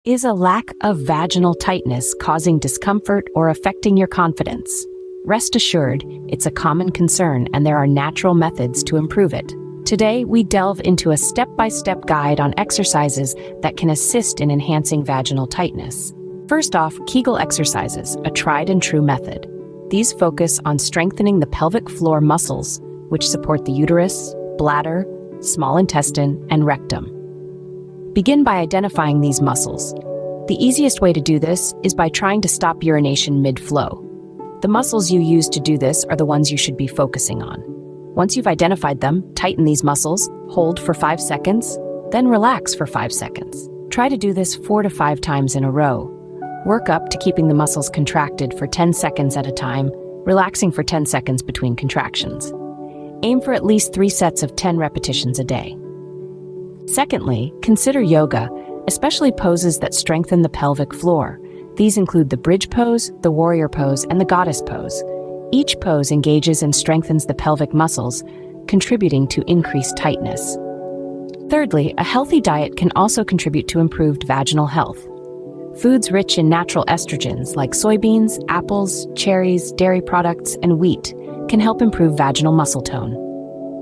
Is a lack of vaginal tightness causing discomfort or affecting your confidence? Rest assured, it's a common concern and there are natural methods to improve it. Today, we delve into a step-by-step guide on exercises that can assist in enhancing vaginal tightness. First off, Kegel exercises, a tried and true method. These focus on strengthening the pelvic floor muscles, which support the uterus, bladder, small intestine, and rectum. Begin by identifying these muscles. The easiest way to do this is by trying to stop urination mid-flow. The muscles you use to do this are the ones you should be focusing on. Once you've identified them, tighten these muscles, hold for 5 seconds, then relax for 5 seconds. Try to do this 4 to 5 times in a row. Work up to keeping the muscles contracted for 10 seconds at a time, relaxing for 10 seconds between contractions. Aim for at least 3 sets of 10 repetitions a day. Secondly, consider yoga, especially poses that strengthen the pelvic floor. These include the bridge pose, the warrior pose, and the goddess pose. Each pose engages and strengthens the pelvic muscles, contributing to increased tightness. Thirdly, a healthy diet can also contribute to improved vaginal health. Foods rich in natural estrogens like soybeans, apples, cherries, dairy products, and wheat can help improve vaginal muscle tone.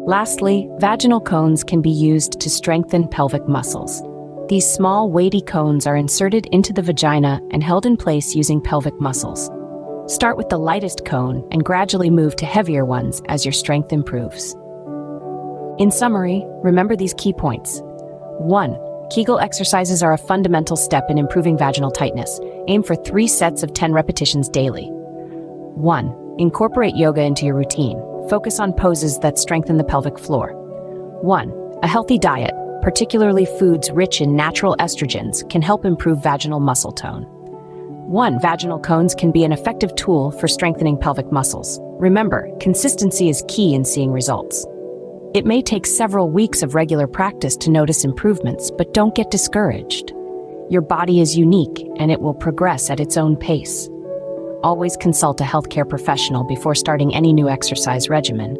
Lastly, vaginal cones can be used to strengthen pelvic muscles. These small, weighty cones are inserted into the vagina and held in place using pelvic muscles. Start with the lightest cone and gradually move to heavier ones as your strength improves. In summary, remember these key points. 1. Kegel exercises are a fundamental step in improving vaginal tightness. Aim for 3 sets of 10 repetitions daily. 1. Incorporate yoga into your routine. Focus on poses that strengthen the pelvic floor. 1. A healthy diet, particularly foods rich in natural estrogens, can help improve vaginal muscle tone. 1. Vaginal cones can be an effective tool for strengthening pelvic muscles. Remember, consistency is key in seeing results. It may take several weeks of regular practice to notice improvements, but don't get discouraged. Your body is unique and it will progress at its own pace. Always consult a healthcare professional before starting any new exercise regimen.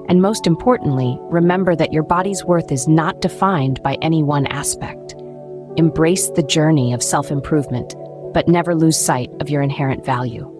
And most importantly, remember that your body's worth is not defined by any one aspect. Embrace the journey of self-improvement, but never lose sight of your inherent value.